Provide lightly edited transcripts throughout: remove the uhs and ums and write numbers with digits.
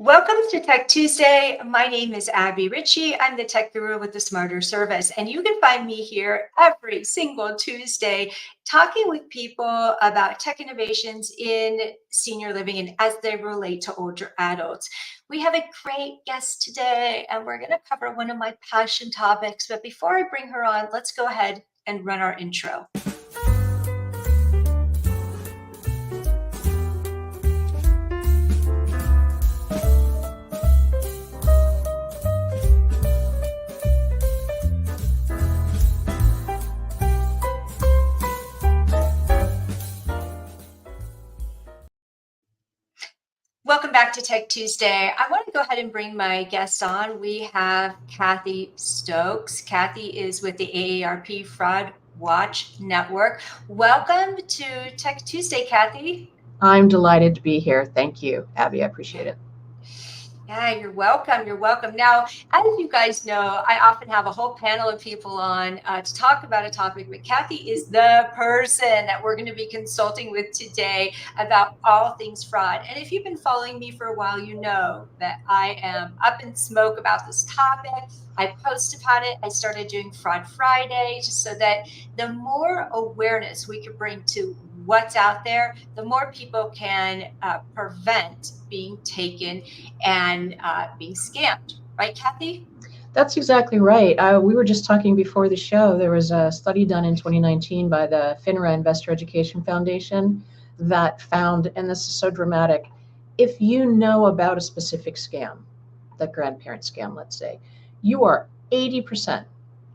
Welcome to Tech Tuesday. My name is Abbie Richie. I'm the tech guru with the Smarter Service, and you can find me here every single Tuesday talking with people about tech innovations in senior living and as they relate to older adults. We have a great guest today, and we're going to cover one of my passion topics. But before I bring her on, let's go ahead and run our intro. Welcome back to Tech Tuesday. I want to go ahead and bring my guest on. We have Kathy Stokes. Kathy is with the AARP Fraud Watch Network. Welcome to Tech Tuesday, Kathy. I'm delighted to be here. Thank you, Abbie. I appreciate it. Yeah, you're welcome. You're welcome. Now, as you guys know, I often have a whole panel of people on to talk about a topic, but Kathy is the person that we're going to be consulting with today about all things fraud. And if you've been following me for a while, you know that I am up in smoke about this topic. I post about it. I started doing Fraud Friday just so that the more awareness we could bring to what's out there, the more people can prevent being taken and being scammed. Right, Kathy? That's exactly right. We were just talking before the show. There was a study done in 2019 by the FINRA Investor Education Foundation that found, and this is so dramatic, if you know about a specific scam, the grandparent scam, let's say, you are 80%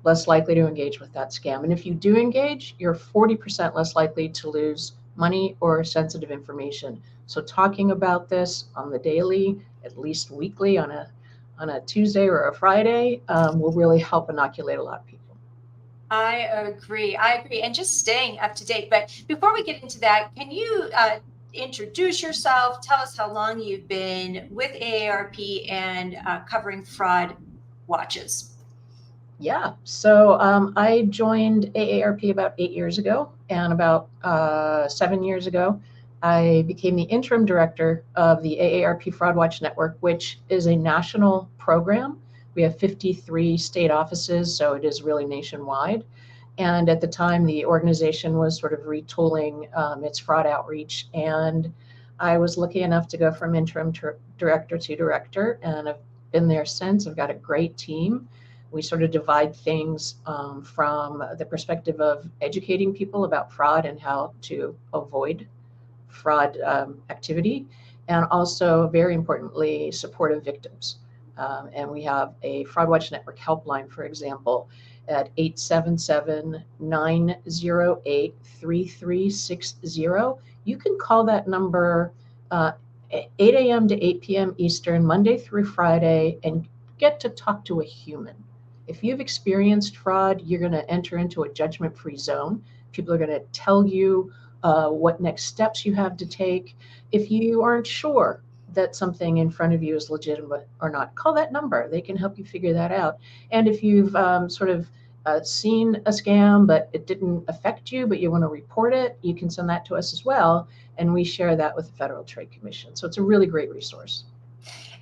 less likely to engage with that scam. And if you do engage, you're 40% less likely to lose money or sensitive information. So talking about this on the daily, at least weekly on a Tuesday or a Friday, will really help inoculate a lot of people. I agree. And just staying up to date. But before we get into that, can you introduce yourself? Tell us how long you've been with AARP and covering fraud watches. Yeah, so I joined AARP about 8 years ago, and about 7 years ago, I became the interim director of the AARP Fraud Watch Network, which is a national program. We have 53 state offices, so it is really nationwide. And at the time, the organization was sort of retooling its fraud outreach, and I was lucky enough to go from interim director to director, and I've been there since. I've got a great team. We sort of divide things from the perspective of educating people about fraud and how to avoid fraud activity, and also, very importantly, supportive victims. And we have a Fraud Watch Network helpline, for example, at 877-908-3360. You can call that number 8 a.m. to 8 p.m. Eastern, Monday through Friday, and get to talk to a human. If you've experienced fraud, you're going to enter into a judgment-free zone. People are going to tell you what next steps you have to take. If you aren't sure that something in front of you is legitimate or not, call that number. They can help you figure that out. And if you've sort of seen a scam, but it didn't affect you, but you want to report it, you can send that to us as well. And we share that with the Federal Trade Commission. So it's a really great resource.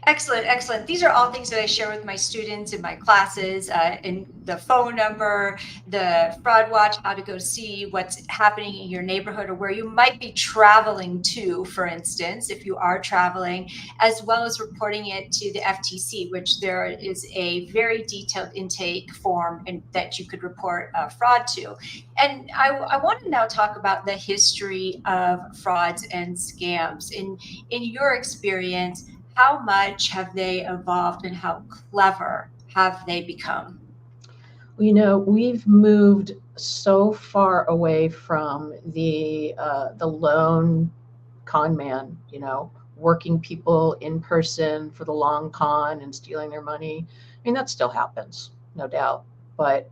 Excellent, excellent. These are all things that I share with my students in my classes, and the phone number, the fraud watch, how to go see what's happening in your neighborhood or where you might be traveling to, for instance, if you are traveling, as well as reporting it to the FTC, which there is a very detailed intake form that you could report fraud to. And I want to now talk about the history of frauds and scams. In your experience, how much have they evolved and how clever have they become? Well, we've moved so far away from the lone con man, working people in person for the long con and stealing their money. I mean, that still happens, no doubt. But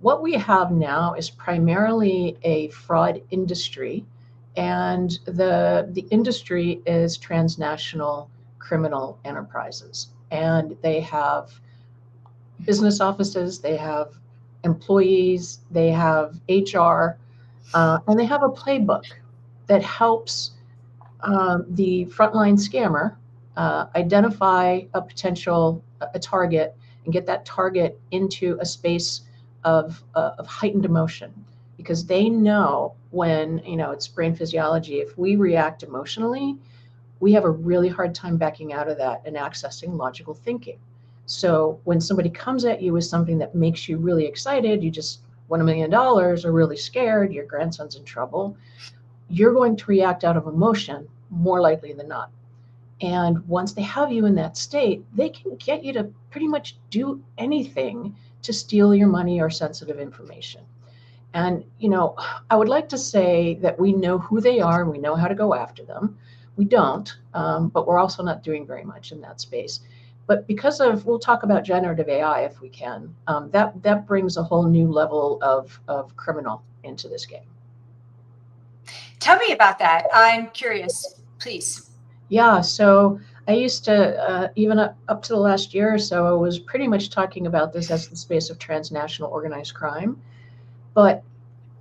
what we have now is primarily a fraud industry, and the industry is transnational criminal enterprises, and they have business offices, they have employees, they have HR, and they have a playbook that helps the frontline scammer identify a potential a target and get that target into a space of heightened emotion, because they know when, it's brain physiology. If we react emotionally, we have a really hard time backing out of that and accessing logical thinking. So when somebody comes at you with something that makes you really excited, you just won $1 million, or really scared, your grandson's in trouble, you're going to react out of emotion more likely than not. And once they have you in that state, they can get you to pretty much do anything to steal your money or sensitive information. And, I would like to say that we know who they are and we know how to go after them. We don't, but we're also not doing very much in that space. But we'll talk about generative AI if we can, that brings a whole new level of criminal into this game. Tell me about that. I'm curious, please. Yeah, so I used to, even up to the last year or so, I was pretty much talking about this as the space of transnational organized crime. But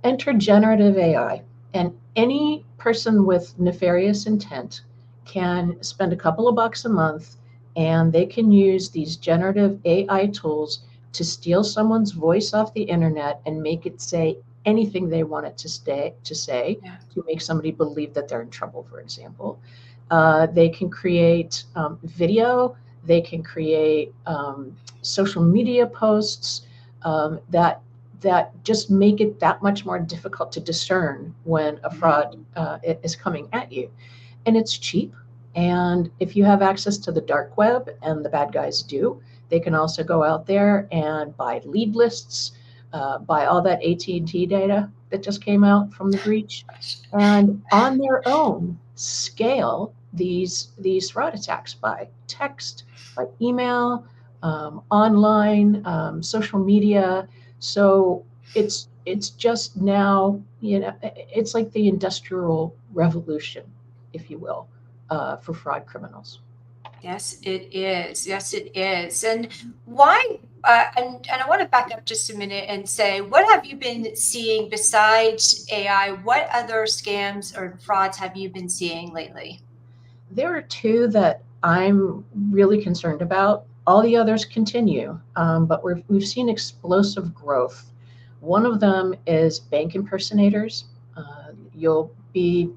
enter generative AI, and any person with nefarious intent can spend a couple of bucks a month, and they can use these generative AI tools to steal someone's voice off the internet and make it say anything they want it to say Yeah. to make somebody believe that they're in trouble, for example. They can create video, they can create social media posts that just make it that much more difficult to discern when a fraud is coming at you. And it's cheap. And if you have access to the dark web, and the bad guys do, they can also go out there and buy lead lists, buy all that AT&T data that just came out from the breach, and on their own scale these fraud attacks by text, by email, online, social media. So it's just now, it's like the industrial revolution, if you will, for fraud criminals. Yes, it is. Yes, it is. And why? And I want to back up just a minute and say, what have you been seeing besides AI? What other scams or frauds have you been seeing lately? There are two that I'm really concerned about. All the others continue, but we've seen explosive growth. One of them is bank impersonators. You'll be,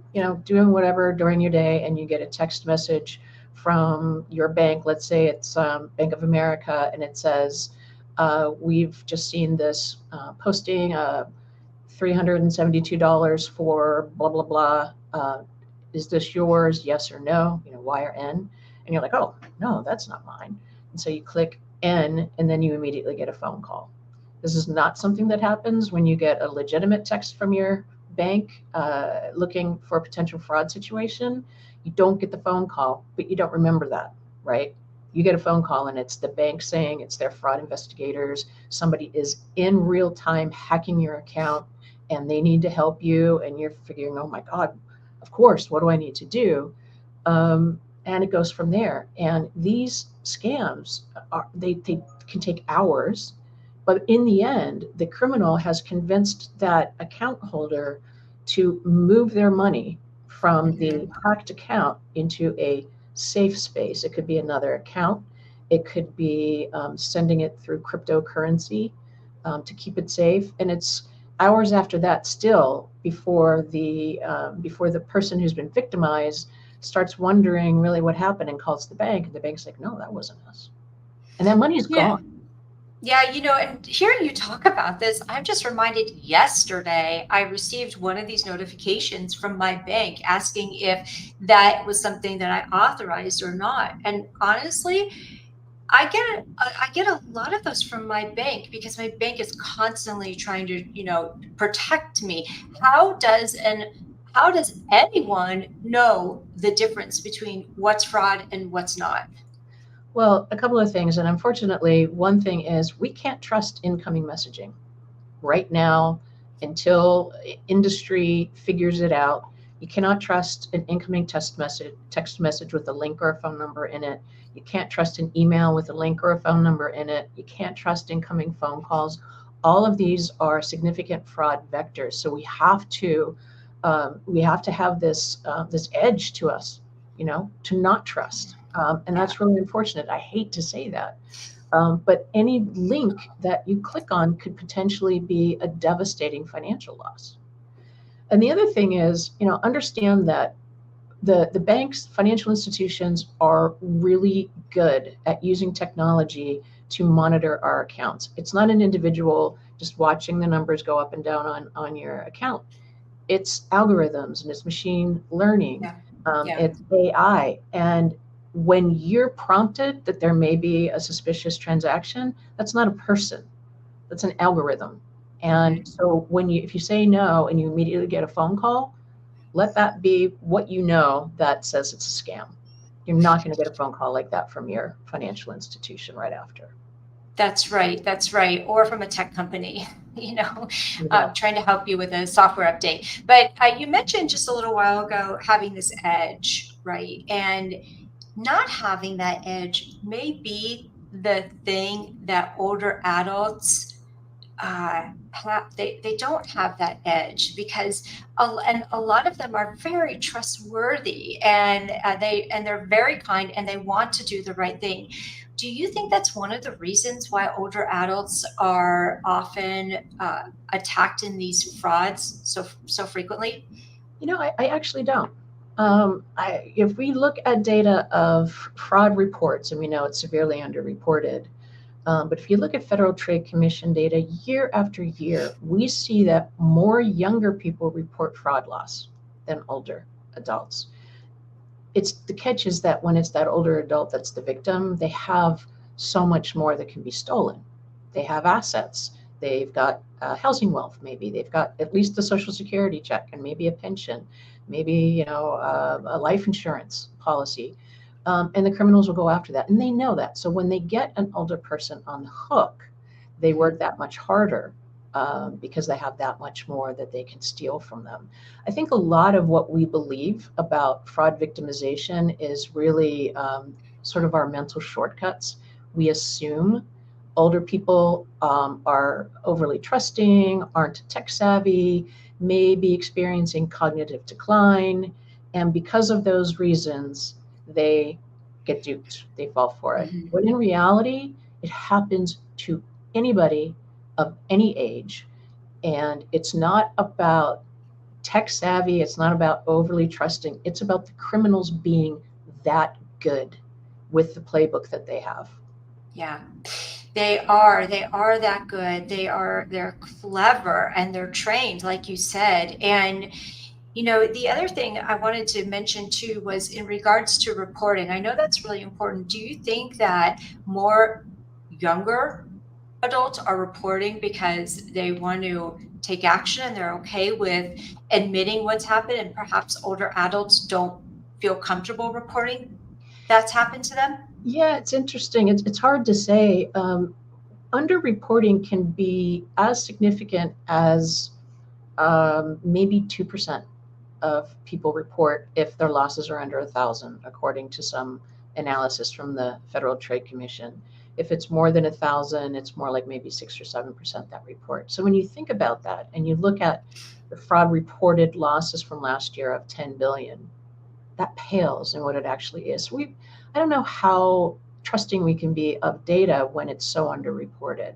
doing whatever during your day, and you get a text message from your bank. Let's say it's Bank of America, and it says, "We've just seen this posting, $372 for blah blah blah. Is this yours? Yes or no? Y or N?" And you're like, "Oh, no, that's not mine." And so you click N, and then you immediately get a phone call. This is not something that happens when you get a legitimate text from your bank looking for a potential fraud situation. You don't get the phone call, but you don't remember that, right? You get a phone call, and it's the bank saying it's their fraud investigators. Somebody is in real time hacking your account, and they need to help you. And you're figuring, oh my God, of course, what do I need to do? And it goes from there. And these scams they can take hours, but in the end, the criminal has convinced that account holder to move their money from the hacked account into a safe space. It could be another account. It could be sending it through cryptocurrency to keep it safe. And it's hours after that still before the person who's been victimized starts wondering really what happened and calls the bank, and the bank's like, "No, that wasn't us," and that money is gone. Yeah, and hearing you talk about this, I'm just reminded yesterday I received one of these notifications from my bank asking if that was something that I authorized or not. And honestly, I get a lot of those from my bank because my bank is constantly trying to, protect me. How does anyone know the difference between what's fraud and what's not? Well, a couple of things, and unfortunately, one thing is we can't trust incoming messaging right now until industry figures it out. You cannot trust an incoming text message with a link or a phone number in it. You can't trust an email with a link or a phone number in it. You can't trust incoming phone calls. All of these are significant fraud vectors. So we have to have this edge to us, to not trust. And that's really unfortunate. I hate to say that. But any link that you click on could potentially be a devastating financial loss. And the other thing is, understand that the banks, financial institutions are really good at using technology to monitor our accounts. It's not an individual just watching the numbers go up and down on your account. It's algorithms and it's machine learning. It's AI. And when you're prompted that there may be a suspicious transaction, that's not a person, that's an algorithm. And so if you say no and you immediately get a phone call, let that be what you know that says it's a scam. You're not going to get a phone call like that from your financial institution right after. That's right. That's right. Or from a tech company, Yeah. trying to help you with a software update. But you mentioned just a little while ago having this edge, right? And not having that edge may be the thing that older adults they don't have that edge because and a lot of them are very trustworthy and they're very kind and they want to do the right thing. Do you think that's one of the reasons why older adults are often attacked in these frauds so frequently? I actually don't. If we look at data of fraud reports, and we know it's severely underreported, but if you look at Federal Trade Commission data year after year, we see that more younger people report fraud loss than older adults. The catch is that when it's that older adult that's the victim, they have so much more that can be stolen. They have assets. They've got housing wealth, maybe. They've got at least a Social Security check and maybe a pension, maybe a life insurance policy. And the criminals will go after that. And they know that. So when they get an older person on the hook, they work that much harder because they have that much more that they can steal from them. I think a lot of what we believe about fraud victimization is really sort of our mental shortcuts. We assume older people are overly trusting, aren't tech savvy, may be experiencing cognitive decline. And because of those reasons, they get duped, they fall for it. Mhm. But in reality, it happens to anybody of any age. And it's not about tech savvy, it's not about overly trusting, it's about the criminals being that good with the playbook that they have. Yeah. They are that good. They're clever and they're trained, like you said. And the other thing I wanted to mention too was in regards to reporting. I know that's really important. Do you think that more younger adults are reporting because they want to take action and they're okay with admitting what's happened, and perhaps older adults don't feel comfortable reporting that's happened to them? Yeah, it's interesting. It's hard to say. Underreporting can be as significant as maybe 2% of people report if their losses are under 1,000, according to some analysis from the Federal Trade Commission. If it's more than 1,000, it's more like maybe 6 or 7% that report. So when you think about that and you look at the fraud reported losses from last year of 10 billion, that pales in what it actually is. I don't know how trusting we can be of data when it's so underreported.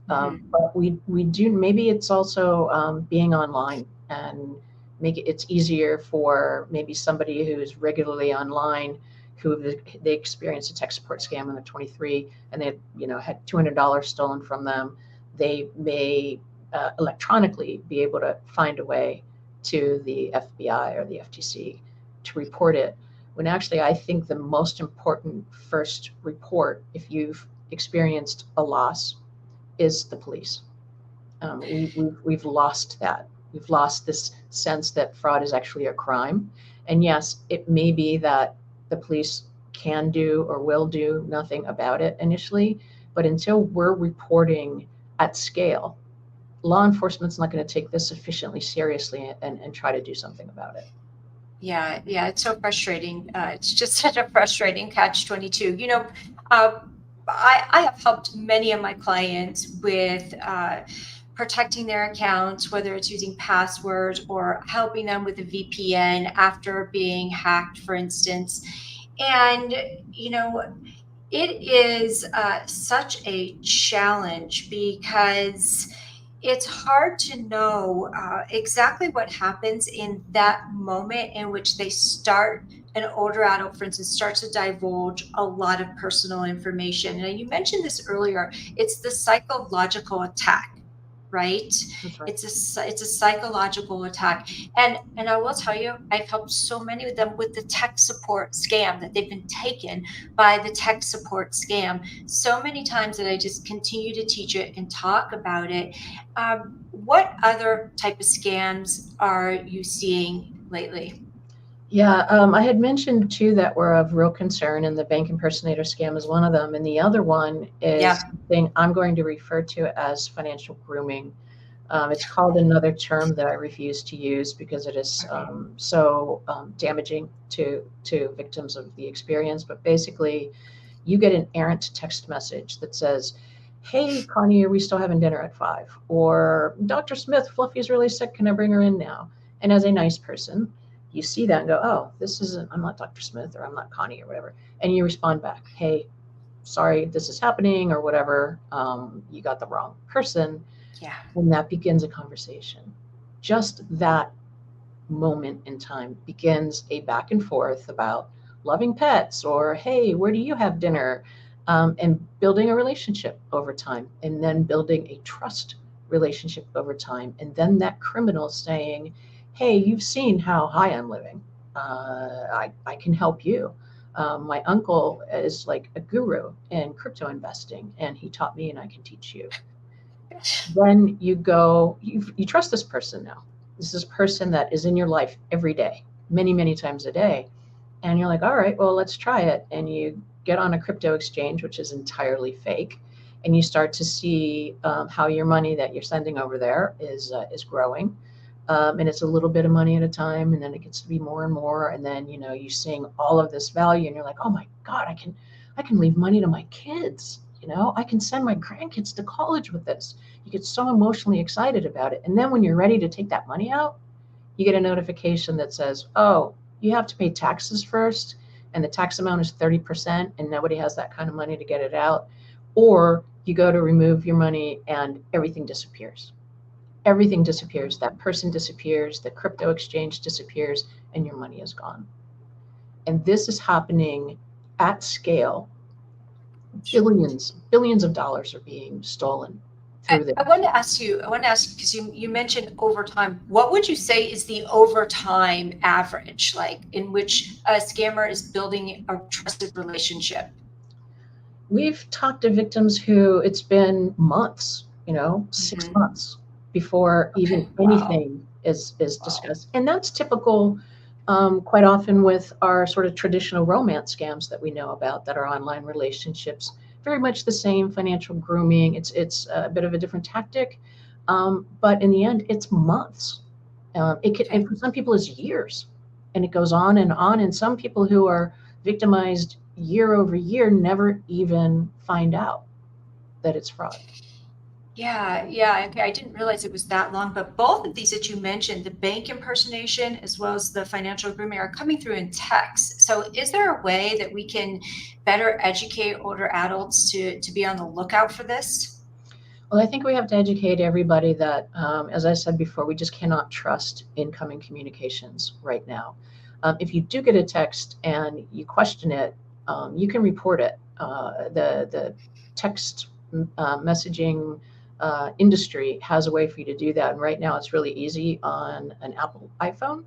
But we do, maybe it's also being online and it's easier for maybe somebody who's regularly online, who they experienced a tech support scam when they're 23 and they had $200 stolen from them. They may electronically be able to find a way to the FBI or the FTC to report it, when actually I think the most important first report, if you've experienced a loss, is the police. We've lost that. We've lost this sense that fraud is actually a crime. And yes, it may be that the police can do or will do nothing about it initially, but until we're reporting at scale, law enforcement's not going to take this sufficiently seriously and try to do something about it. Yeah, it's so frustrating. It's just such a frustrating catch-22. I have helped many of my clients with protecting their accounts, whether it's using passwords or helping them with a VPN after being hacked, for instance. And, you know, it is such a challenge because it's hard to know exactly what happens in that moment in which they start, an older adult, for instance, starts to divulge a lot of personal information. And you mentioned this earlier, it's the psychological attack, right? That's right. It's a psychological attack. And I will tell you, I've helped so many of them with the tech support scam, that they've been taken by the tech support scam so many times that I just continue to teach it and talk about it. What other type of scams are you seeing lately? Yeah, I had mentioned two that were of real concern, and the bank impersonator scam is one of them. And the other one is Yeah. something I'm going to refer to as financial grooming. It's called another term that I refuse to use because it is Okay. damaging to victims of the experience. But basically, you get an errant text message that says, "Hey, Connie, are we still having dinner at 5?" Or "Dr. Smith, Fluffy's really sick. Can I bring her in now?" And as a nice person, you see that and go, "Oh, this isn't. I'm not Dr. Smith, or I'm not Connie, or whatever." And you respond back, "Hey, sorry, this is happening," or whatever. You got the wrong person, Yeah. and that begins a conversation. Just that moment in time begins a back and forth about loving pets, or hey, where do you have dinner, and building a relationship over time, and then building a trust relationship over time, and then that criminal saying, hey, you've seen how high I'm living, I can help you. My uncle is like a guru in crypto investing, and he taught me, and I can teach you. Then you go, you trust this person now. This is a person that is in your life every day, many, many times a day. And you're like, all right, well, let's try it. And you get on a crypto exchange, which is entirely fake. And you start to see how your money that you're sending over there is growing. And it's a little bit of money at a time. And then it gets to be more and more. And then, you're seeing all of this value, and you're like, oh my God, I can leave money to my kids. I can send my grandkids to college with this. You get so emotionally excited about it. And then when you're ready to take that money out, you get a notification that says, oh, you have to pay taxes first, and the tax amount is 30%, and nobody has that kind of money to get it out. Or you go to remove your money and everything disappears. Everything disappears. That person disappears, the crypto exchange disappears, and your money is gone. And this is happening at scale. Billions of dollars are being stolen through I this. want to ask you, because you mentioned overtime. What would you say is the overtime average, like in which a scammer is building a trusted relationship? We've talked to victims who it's been months, 6 Hmm. months before even Okay. Wow. anything is Wow. discussed. And that's typical, quite often, with our sort of traditional romance scams that we know about, that are online relationships. Very much the same financial grooming. It's a bit of a different tactic, but in the end, it's months. And Okay. for some people, it's years, and it goes on and on. And some people who are victimized year over year never even find out that it's fraud. Yeah, yeah. Okay, I didn't realize it was that long, but both of these that you mentioned, the bank impersonation as well as the financial grooming, are coming through in text. So is there a way that we can better educate older adults to be on the lookout for this? Well, I think we have to educate everybody that, as I said before, we just cannot trust incoming communications right now. If you do get a text and you question it, you can report it. The text messaging industry has a way for you to do that. And right now, it's really easy on an Apple iPhone.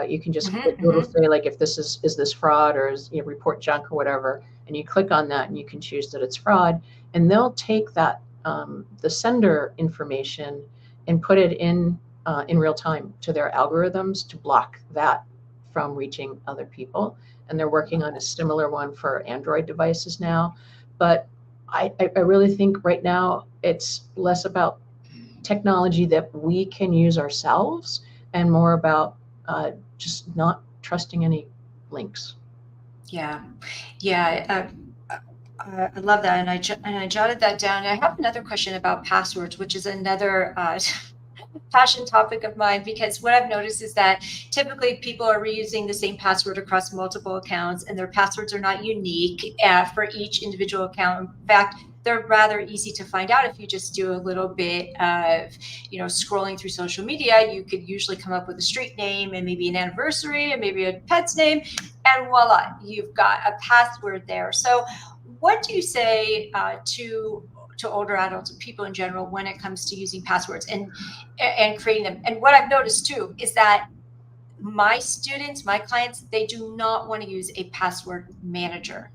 You can just click, Hmm. it'll Hmm. say, like, if this is this fraud, or report junk or whatever, and you click on that and you can choose that it's fraud, and they'll take that, the sender information, and put it in real time to their algorithms to block that from reaching other people. And they're working on a similar one for Android devices now. But I really think right now it's less about technology that we can use ourselves, and more about just not trusting any links. Yeah, yeah. I love that, and I jotted that down. And I have another question about passwords, which is another passion topic of mine, because what I've noticed is that typically people are reusing the same password across multiple accounts, and their passwords are not unique for each individual account. In fact, they're rather easy to find out if you just do a little bit of, scrolling through social media. You could usually come up with a street name and maybe an anniversary and maybe a pet's name, and voila, you've got a password there. So what do you say to older adults and people in general when it comes to using passwords and creating them? And what I've noticed too is that my students, my clients, they do not want to use a password manager.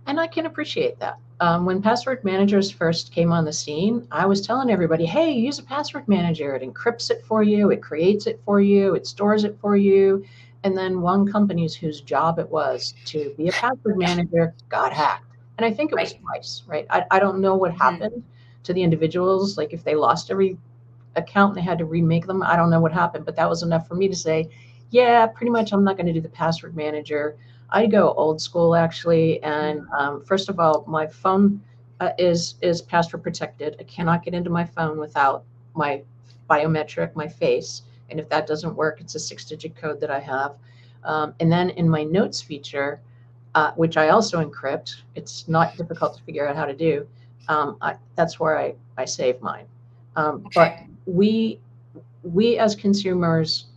And I can appreciate that. When password managers first came on the scene, I was telling everybody, hey, use a password manager. It encrypts it for you, it creates it for you, it stores it for you. And then one company whose job it was to be a password manager got hacked. And I think it was Right. twice, right? I don't know what happened to the individuals, like if they lost every account and they had to remake them. I don't know what happened, but that was enough for me to say, yeah, pretty much I'm not going to do the password manager. I go old school actually, and first of all, my phone is password protected. I cannot get into my phone without my biometric, my face, and if that doesn't work, it's a 6-digit code that I have. And then in my notes feature, which I also encrypt, it's not difficult to figure out how to do. That's where I save mine. But Okay. we as consumers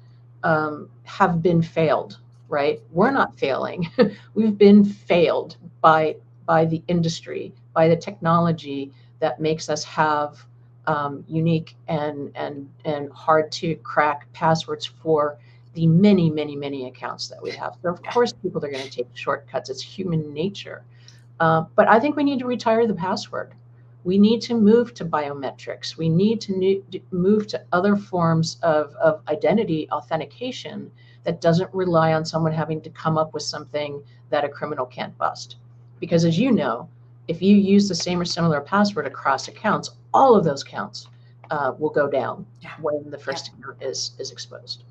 have been failed, right? We're not failing. We've been failed by the industry, by the technology that makes us have unique and hard to crack passwords for the many accounts that we have. So of course people are going to take shortcuts. It's human nature. But I think we need to retire the password. We need to move to biometrics. We need to move to other forms of identity authentication that doesn't rely on someone having to come up with something that a criminal can't bust. Because as you know, if you use the same or similar password across accounts, all of those accounts will go down when the first account is exposed.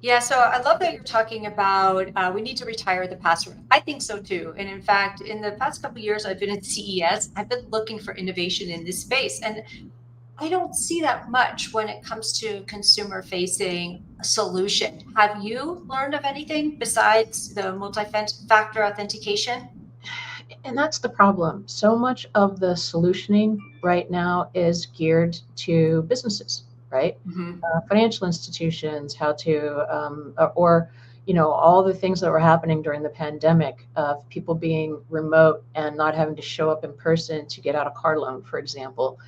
Yeah, so I love that you're talking about we need to retire the password. I think so too. And in fact, in the past couple of years, I've been at CES. I've been looking for innovation in this space, and I don't see that much when it comes to consumer-facing solution. Have you learned of anything besides the multi-factor authentication? And that's the problem. So much of the solutioning right now is geared to businesses, right? Hmm. Financial institutions, how to, or, all the things that were happening during the pandemic of people being remote and not having to show up in person to get out a car loan, for example.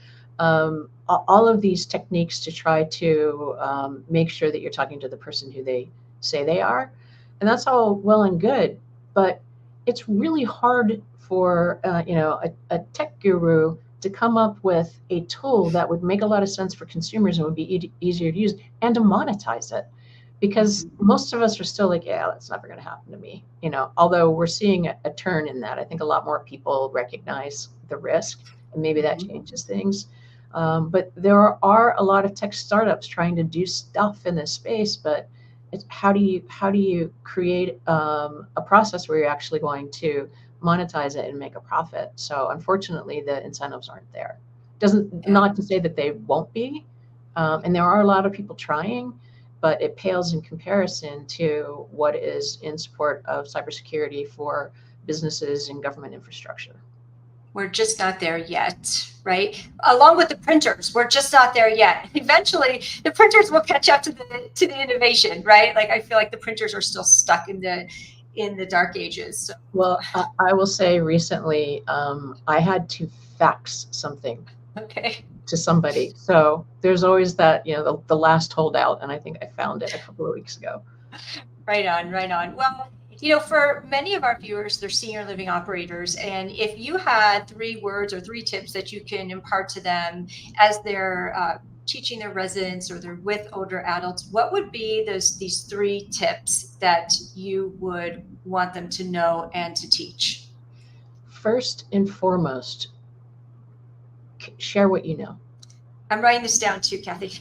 All of these techniques to try to make sure that you're talking to the person who they say they are. And that's all well and good, but it's really hard for a tech guru to come up with a tool that would make a lot of sense for consumers and would be easier to use and to monetize it, because most of us are still like, yeah, that's never going to happen to me, although we're seeing a turn in that. I think a lot more people recognize the risk, and maybe that changes things. But there are a lot of tech startups trying to do stuff in this space, but it's how do you create a process where you're actually going to monetize it and make a profit? So unfortunately, the incentives aren't there. Doesn't Yeah. Not to say that they won't be, and there are a lot of people trying, but it pales in comparison to what is in support of cybersecurity for businesses and government infrastructure. We're just not there yet, right? Along with the printers, we're just not there yet. Eventually, the printers will catch up to the innovation, right? Like I feel like the printers are still stuck in the dark ages. So. Well, I will say recently, I had to fax something Okay. to somebody. So there's always that, the last holdout, and I think I found it a couple of weeks ago. Right on, right on. Well, for many of our viewers, they're senior living operators. And if you had 3 words or 3 tips that you can impart to them as they're teaching their residents or they're with older adults, what would be these 3 tips that you would want them to know and to teach? First and foremost, share what you know. I'm writing this down too, Kathy.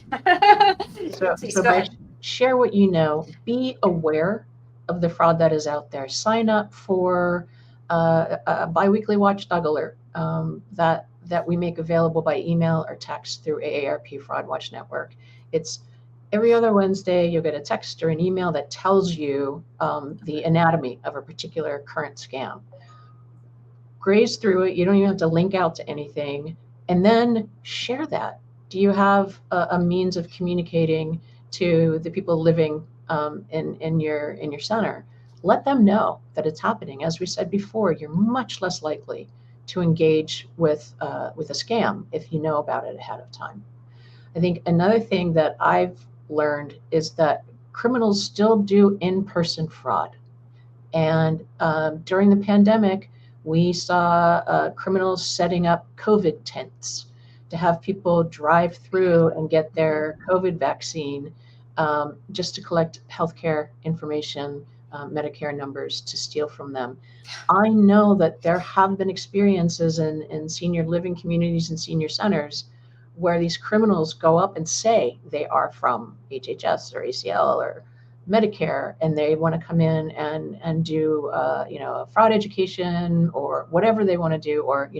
Please So go by ahead. share what you know, be aware of the fraud that is out there. Sign up for a biweekly watchdog alert. that we make available by email or text through AARP Fraud Watch Network. It's every other Wednesday, you'll get a text or an email that tells you the anatomy of a particular current scam. Graze through it. You don't even have to link out to anything, and then share that. Do you have a means of communicating to the people living in your center? Let them know that it's happening. As we said before, you're much less likely to engage with a scam if you know about it ahead of time. I think another thing that I've learned is that criminals still do in-person fraud. And during the pandemic, we saw criminals setting up COVID tents to have people drive through and get their COVID vaccine just to collect healthcare information, Medicare numbers to steal from them. I know that there have been experiences in senior living communities and senior centers where these criminals go up and say they are from HHS or ACL or Medicare, and they want to come in and do a fraud education or whatever they want to do, or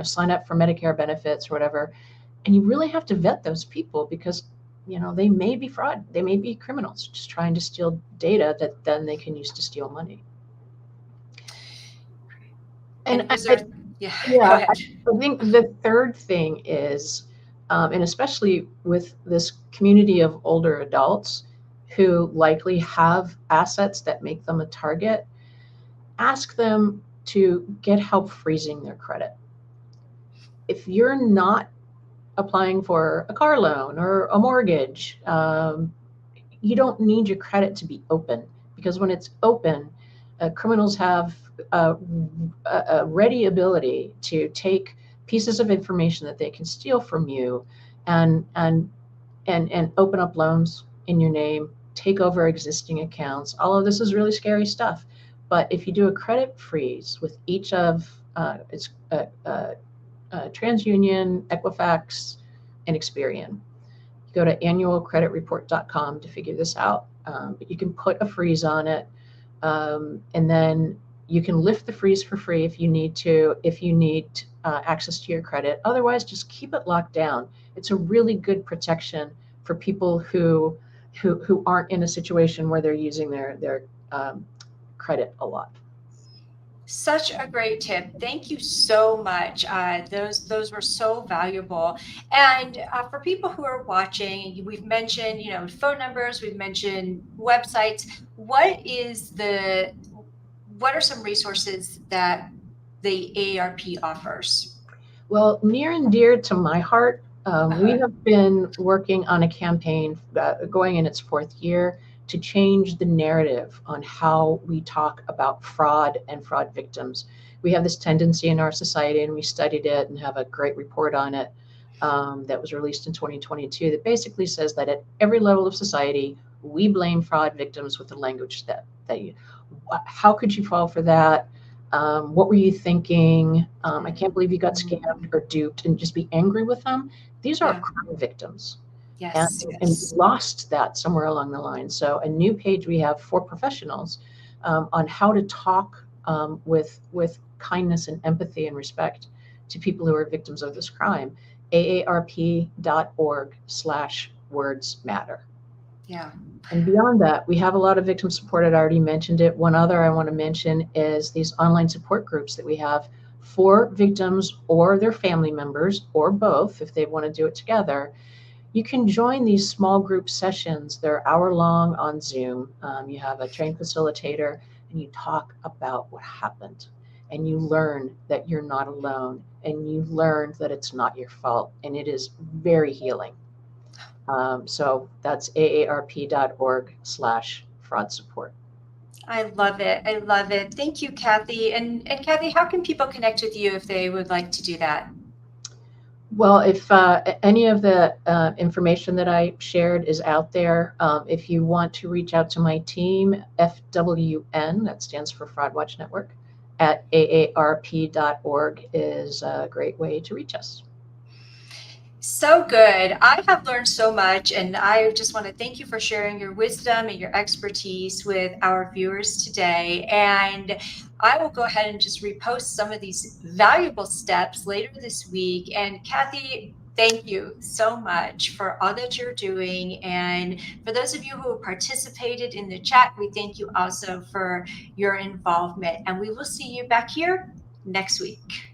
sign up for Medicare benefits or whatever. And you really have to vet those people because they may be fraud, they may be criminals just trying to steal data that then they can use to steal money. And Go yeah, ahead. I think the third thing is, and especially with this community of older adults who likely have assets that make them a target, ask them to get help freezing their credit. If you're not applying for a car loan or a mortgage, you don't need your credit to be open, because when it's open, criminals have a ready ability to take pieces of information that they can steal from you and open up loans in your name, take over existing accounts. All of this is really scary stuff. But if you do a credit freeze with each of TransUnion, Equifax, and Experian, you go to annualcreditreport.com to figure this out. But you can put a freeze on it, and then you can lift the freeze for free if you need to, if you need access to your credit. Otherwise, just keep it locked down. It's a really good protection for people who aren't in a situation where they're using their credit a lot. Such a great tip. Thank you so much. Those were so valuable. And for people who are watching, we've mentioned, phone numbers, we've mentioned websites. What are some resources that the AARP offers? Well, near and dear to my heart, we have been working on a campaign going in its 4th year to change the narrative on how we talk about fraud and fraud victims. We have this tendency in our society, and we studied it and have a great report on it that was released in 2022 that basically says that at every level of society, we blame fraud victims with the language that how could you fall for that? What were you thinking? I can't believe you got scammed or duped, and just be angry with them. These are crime victims. Yes. And lost that somewhere along the line. So a new page we have for professionals on how to talk with kindness and empathy and respect to people who are victims of this crime. AARP.org/wordsmatter. Yeah. And beyond that, we have a lot of victim support. I'd already mentioned it. One other I want to mention is these online support groups that we have for victims or their family members, or both if they want to do it together. You can join these small group sessions. They're hour-long on Zoom. You have a trained facilitator, and you talk about what happened. And you learn that you're not alone, and you learn that it's not your fault, and it is very healing. So that's AARP.org/fraud support. I love it. I love it. Thank you, Kathy. And Kathy, how can people connect with you if they would like to do that? Well, if any of the information that I shared is out there, if you want to reach out to my team, FWN, that stands for Fraud Watch Network, at AARP.org is a great way to reach us. So good. I have learned so much, and I just want to thank you for sharing your wisdom and your expertise with our viewers today. And I will go ahead and just repost some of these valuable steps later this week. And Kathy, thank you so much for all that you're doing. And for those of you who participated in the chat, we thank you also for your involvement. And we will see you back here next week.